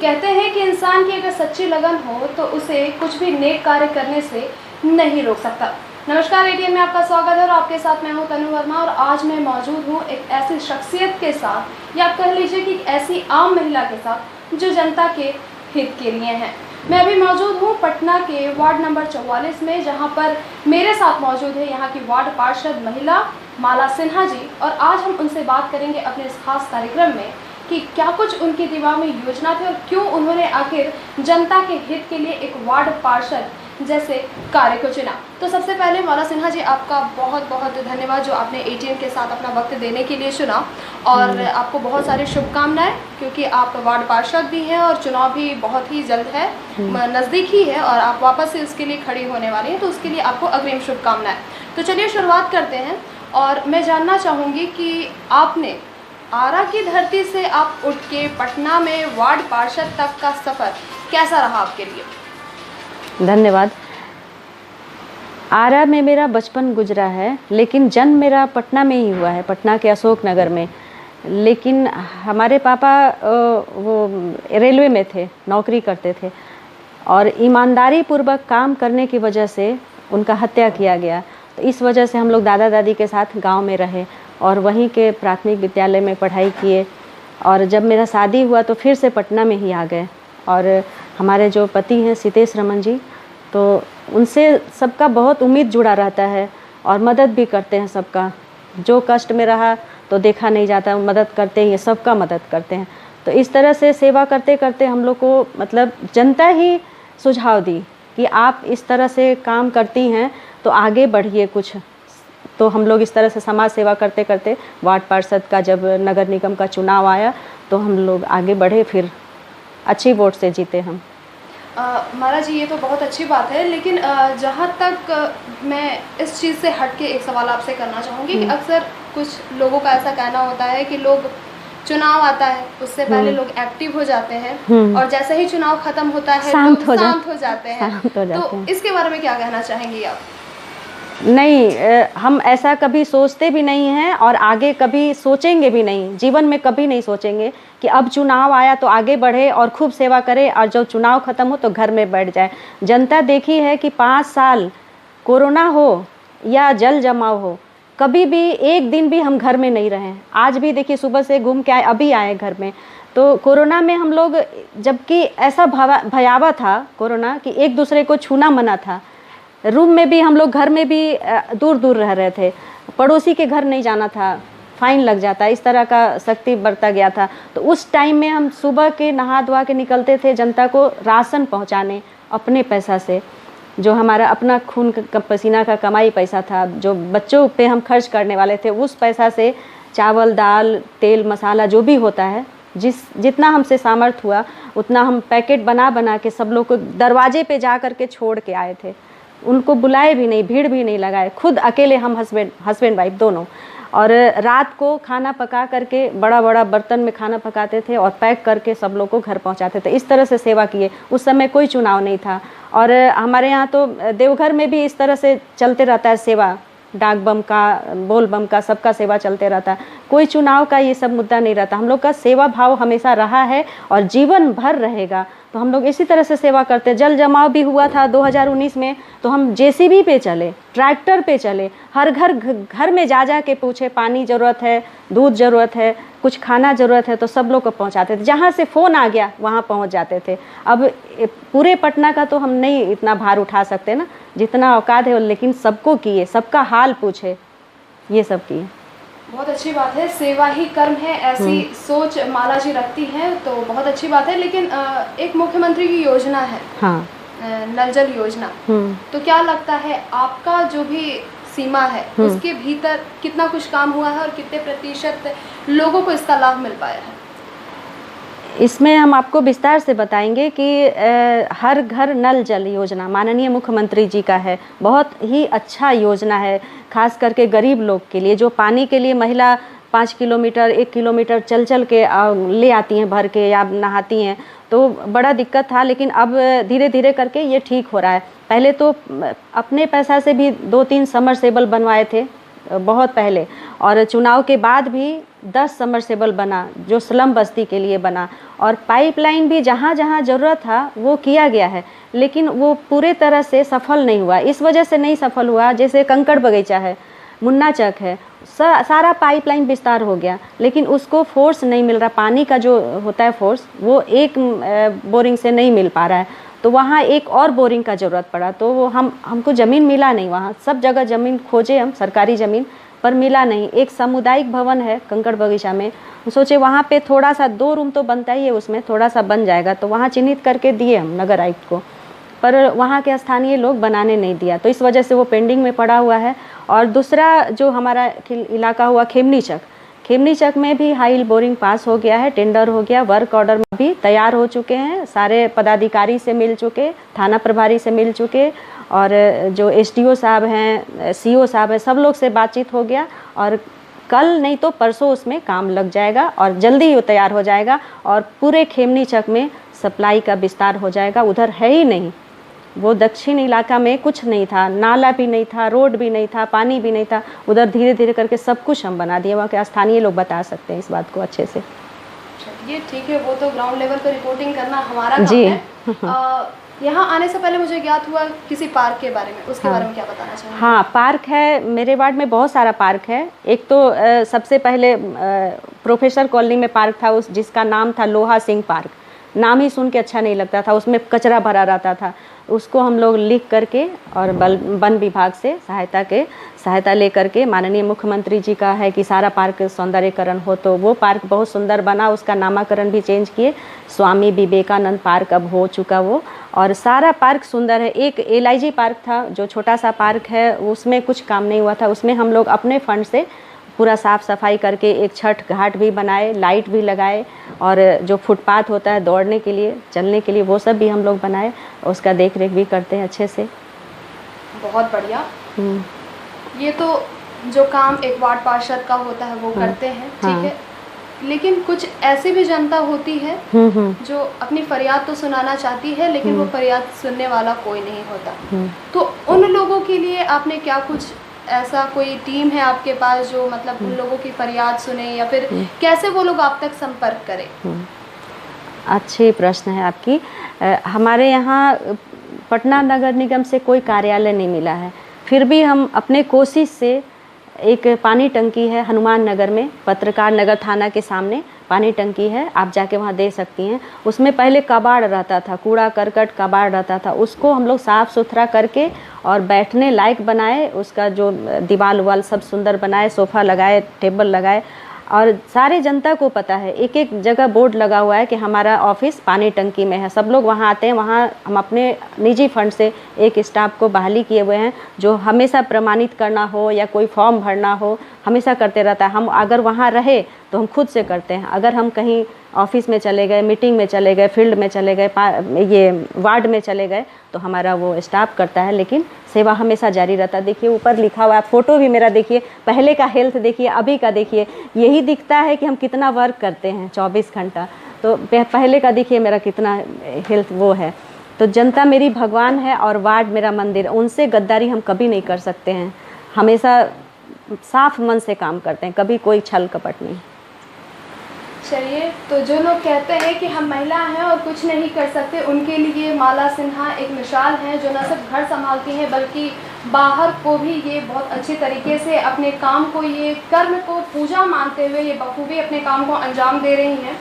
कहते हैं कि इंसान की अगर सच्ची लगन हो तो उसे कुछ भी नेक कार्य करने से नहीं रोक सकता। नमस्कार, एटीएन में आपका स्वागत है और आपके साथ मैं हूं तनु वर्मा। और आज मैं मौजूद हूं एक ऐसी शख्सियत के साथ, या कह लीजिए कि एक ऐसी आम महिला के साथ जो जनता के हित के लिए हैं। मैं अभी मौजूद हूं पटना के वार्ड नंबर 44 में, जहां पर मेरे साथ मौजूद है यहाँ की वार्ड पार्षद महिला माला सिन्हा जी। और आज हम उनसे बात करेंगे अपने इस खास कार्यक्रम में कि क्या कुछ उनके दिमाग में योजना थी और क्यों उन्होंने आखिर जनता के हित के लिए एक वार्ड पार्षद जैसे कार्य को चुना। तो सबसे पहले माला सिन्हा जी, आपका बहुत बहुत धन्यवाद जो आपने एटीएन के साथ अपना वक्त देने के लिए चुना। और आपको बहुत सारी शुभकामनाएं, क्योंकि आप वार्ड पार्षद भी हैं और चुनाव भी बहुत ही जल्द है, नज़दीक ही है और आप वापस से उसके लिए खड़ी होने वाली हैं, तो उसके लिए आपको अग्रिम शुभकामनाएं। तो चलिए शुरुआत करते हैं। और मैं जानना चाहूँगी कि आपने आरा की धरती से आप उठ के पटना में वार्ड पार्षद तक का सफ़र कैसा रहा आपके लिए? धन्यवाद। आरा में मेरा बचपन गुजरा है, लेकिन जन्म मेरा पटना में ही हुआ है, पटना के अशोक नगर में। लेकिन हमारे पापा वो रेलवे में थे, नौकरी करते थे और ईमानदारी पूर्वक काम करने की वजह से उनका हत्या किया गया। तो इस वजह से हम लोग दादा दादी के साथ गांव में रहे और वहीं के प्राथमिक विद्यालय में पढ़ाई किए। और जब मेरा शादी हुआ तो फिर से पटना में ही आ गए। और हमारे जो पति हैं सीतेश रमन जी, तो उनसे सबका बहुत उम्मीद जुड़ा रहता है और मदद भी करते हैं सबका। जो कष्ट में रहा तो देखा नहीं जाता, मदद करते हैं, सबका मदद करते हैं। तो इस तरह से सेवा करते करते हम लोग को मतलब जनता ही सुझाव दी कि आप इस तरह से काम करती हैं तो आगे बढ़िए कुछ। तो हम लोग इस तरह से समाज सेवा करते करते वार्ड पार्षद का जब नगर निगम का चुनाव आया तो हम लोग आगे बढ़े, फिर अच्छी वोट से जीते हम। माला जी, ये तो बहुत अच्छी बात है, लेकिन जहाँ तक मैं इस चीज़ से हट के एक सवाल आपसे करना चाहूँगी कि अक्सर कुछ लोगों का ऐसा कहना होता है कि लोग चुनाव आता है उससे पहले लोग एक्टिव हो जाते हैं और जैसे ही चुनाव खत्म होता है शांत हो जाते हैं। तो इसके बारे में क्या कहना चाहेंगी आप? नहीं, हम ऐसा कभी सोचते भी नहीं हैं और आगे कभी सोचेंगे भी नहीं। जीवन में कभी नहीं सोचेंगे कि अब चुनाव आया तो आगे बढ़े और खूब सेवा करे और जब चुनाव खत्म हो तो घर में बैठ जाए। जनता देखी है कि 5 साल कोरोना हो या जल जमाव हो, कभी भी एक दिन भी हम घर में नहीं रहे। आज भी देखिए सुबह से घूम के आए, अभी आए घर में। तो कोरोना में हम लोग, जबकि ऐसा भयावह था कोरोना कि एक दूसरे को छूना मना था, रूम में भी हम लोग, घर में भी दूर दूर रह रहे थे, पड़ोसी के घर नहीं जाना था, फाइन लग जाता, इस तरह का सख्ती बरता गया था। तो उस टाइम में हम सुबह के नहा धोआ के निकलते थे जनता को राशन पहुंचाने अपने पैसा से, जो हमारा अपना खून का पसीना का कमाई पैसा था, जो बच्चों पे हम खर्च करने वाले थे, उस पैसा से चावल दाल तेल मसाला जो भी होता है, जितना हमसे सामर्थ्य हुआ उतना हम पैकेट बना बना के सब लोग को दरवाजे पे जा कर के छोड़ के आए थे। उनको बुलाए भी नहीं, भीड़ भी नहीं लगाए, खुद अकेले हम हस्बैंड वाइफ दोनों। और रात को खाना पका करके बड़ा बड़ा बर्तन में खाना पकाते थे और पैक करके सब लोग को घर पहुंचाते थे। इस तरह से सेवा किए। उस समय कोई चुनाव नहीं था और हमारे यहाँ तो देवघर में भी इस तरह से चलते रहता है सेवा, डाक बम का, बोल बम का, सबका सेवा चलते रहता है। कोई चुनाव का ये सब मुद्दा नहीं रहता। हम लोग का सेवा भाव हमेशा रहा है और जीवन भर रहेगा। तो हम लोग इसी तरह से सेवा करते हैं। जल जमाव भी हुआ था 2019 में, तो हम जेसीबी पे चले, ट्रैक्टर पे चले, हर घर में जा के पूछे पानी ज़रूरत है, दूध ज़रूरत है, कुछ खाना ज़रूरत है, तो सब लोग को पहुंचाते थे। जहाँ से फ़ोन आ गया वहाँ पहुँच जाते थे। अब पूरे पटना का तो हम नहीं इतना भार उठा सकते ना, जितना औकात है, लेकिन सबको किए, सबका हाल पूछे, ये सब किए। बहुत अच्छी बात है, सेवा ही कर्म है, ऐसी सोच माला जी रखती हैं, तो बहुत अच्छी बात है। लेकिन एक मुख्यमंत्री की योजना है, हाँ, नल जल योजना, तो क्या लगता है आपका जो भी सीमा है उसके भीतर कितना कुछ काम हुआ है और कितने प्रतिशत लोगों को इसका लाभ मिल पाया है? इसमें हम आपको विस्तार से बताएंगे कि हर घर नल जल योजना माननीय मुख्यमंत्री जी का है। बहुत ही अच्छा योजना है, खास करके गरीब लोग के लिए, जो पानी के लिए महिला 5 किलोमीटर 1 किलोमीटर चल के ले आती हैं भर के या नहाती हैं, तो बड़ा दिक्कत था। लेकिन अब धीरे धीरे करके ये ठीक हो रहा है। पहले तो अपने पैसा से भी 2-3 समरसेबल बनवाए थे बहुत पहले, और चुनाव के बाद भी 10 सबमर्सिबल बना जो स्लम बस्ती के लिए बना, और पाइपलाइन भी जहाँ जहाँ ज़रूरत था वो किया गया है, लेकिन वो पूरे तरह से सफल नहीं हुआ। इस वजह से नहीं सफल हुआ, जैसे कंकड़ बगीचा है, मुन्ना चक है, सारा पाइपलाइन विस्तार हो गया, लेकिन उसको फोर्स नहीं मिल रहा, पानी का जो होता है फोर्स वो एक बोरिंग से नहीं मिल पा रहा है, तो वहाँ एक और बोरिंग का ज़रूरत पड़ा। तो वो हमको ज़मीन मिला नहीं, वहाँ सब जगह ज़मीन खोजे हम, सरकारी ज़मीन, पर मिला नहीं। एक सामुदायिक भवन है कंकड़ बगीचा में, सोचे वहाँ पे थोड़ा सा 2 रूम तो बनता ही है, उसमें थोड़ा सा बन जाएगा, तो वहाँ चिन्हित करके दिए हम नगर आयुक्त को, पर वहाँ के स्थानीय लोग बनाने नहीं दिया, तो इस वजह से वो पेंडिंग में पड़ा हुआ है। और दूसरा जो हमारा इलाका हुआ खेमनी चक में भी हाई बोरिंग पास हो गया है, टेंडर हो गया, वर्क ऑर्डर में भी तैयार हो चुके हैं, सारे पदाधिकारी से मिल चुके, थाना प्रभारी से मिल चुके, और जो एसडीओ साहब हैं, सीओ साहब हैं, सब लोग से बातचीत हो गया, और कल नहीं तो परसों उसमें काम लग जाएगा और जल्दी ही वो तैयार हो जाएगा, और पूरे खेमनी चक में सप्लाई का विस्तार हो जाएगा। उधर है ही नहीं, वो दक्षिण इलाका में कुछ नहीं था, नाला भी नहीं था, रोड भी नहीं था, पानी भी नहीं था, उधर धीरे धीरे करके सब कुछ हम बना दिए। वहाँ के स्थानीय लोग बता सकते हैं इस बात को अच्छे से। ये ठीक है, वो तो ग्राउंड लेवल पर रिपोर्टिंग करना हमारा काम जी है। यहाँ आने से पहले मुझे ज्ञात हुआ किसी पार्क के बारे में, उसके बारे में क्या बताना चाहेंगे? हाँ, पार्क है मेरे वार्ड में, बहुत सारा पार्क है। एक तो सबसे पहले प्रोफेसर कॉलोनी में पार्क था, जिसका नाम था लोहा सिंह पार्क। नाम ही सुन के अच्छा नहीं लगता था, उसमें कचरा भरा रहता था। उसको हम लोग लिख करके और वन विभाग से सहायता ले करके, माननीय मुख्यमंत्री जी का है कि सारा पार्क सौंदर्यकरण हो, तो वो पार्क बहुत सुंदर बना, उसका नामकरण भी चेंज किए, स्वामी विवेकानंद पार्क अब हो चुका वो, और सारा पार्क सुंदर है। एक LIG पार्क था जो छोटा सा पार्क है, उसमें कुछ काम नहीं हुआ था, उसमें हम लोग अपने फंड से पूरा साफ़ सफाई करके एक छठ घाट भी बनाए, लाइट भी लगाए, और जो फुटपाथ होता है दौड़ने के लिए, चलने के लिए, वो सब भी हम लोग बनाए, उसका देख रेख भी करते हैं अच्छे से। बहुत बढ़िया। ये तो जो काम एक वार्ड पार्षद का होता है वो करते हैं, ठीक है, लेकिन कुछ ऐसी भी जनता होती है जो अपनी फरियाद तो सुनाना चाहती है, लेकिन वो फरियाद सुनने वाला कोई नहीं होता, तो उन लोगों के लिए आपने क्या कुछ ऐसा कोई टीम है आपके पास जो मतलब उन लोगों की फरियाद सुने, या फिर कैसे वो लोग आप तक संपर्क करें? अच्छी प्रश्न है आपकी। हमारे यहाँ पटना नगर निगम से कोई कार्यालय नहीं मिला है, फिर भी हम अपने कोशिश से, एक पानी टंकी है हनुमान नगर में, पत्रकार नगर थाना के सामने पानी टंकी है, आप जाके वहाँ दे सकती हैं। उसमें पहले कबाड़ रहता था, कूड़ा करकट कबाड़ रहता था, उसको हम लोग साफ़ सुथरा करके और बैठने लायक बनाए, उसका जो दीवार उवाल सब सुंदर बनाए, सोफ़ा लगाए, टेबल लगाए, और सारे जनता को पता है, एक एक जगह बोर्ड लगा हुआ है कि हमारा ऑफिस पानी टंकी में है, सब लोग वहाँ आते हैं। वहाँ हम अपने निजी फंड से एक स्टाफ को बहाली किए हुए हैं जो हमेशा प्रमाणित करना हो या कोई फॉर्म भरना हो, हमेशा करते रहता है। हम अगर वहाँ रहे तो हम खुद से करते हैं, अगर हम कहीं ऑफिस में चले गए, मीटिंग में चले गए, फील्ड में चले गए, ये वार्ड में चले गए, तो हमारा वो स्टाफ करता है, लेकिन सेवा हमेशा जारी रहता है। देखिए ऊपर लिखा हुआ है, फ़ोटो भी मेरा देखिए, पहले का हेल्थ देखिए, अभी का देखिए, यही दिखता है कि हम कितना वर्क करते हैं 24 घंटा। तो पहले का देखिए मेरा कितना हेल्थ वो है। तो जनता मेरी भगवान है और वार्ड मेरा मंदिर, उनसे गद्दारी हम कभी नहीं कर सकते हैं, हमेशा साफ मन से काम करते हैं, कभी कोई छल कपट नहीं। चलिए, तो जो लोग कहते हैं कि हम महिला हैं और कुछ नहीं कर सकते, उनके लिए माला सिन्हा एक मिसाल है, जो न सिर्फ घर संभालती हैं बल्कि बाहर को भी ये बहुत अच्छी तरीके से अपने काम को, ये कर्म को पूजा मानते हुए ये बखूबी अपने काम को अंजाम दे रही हैं।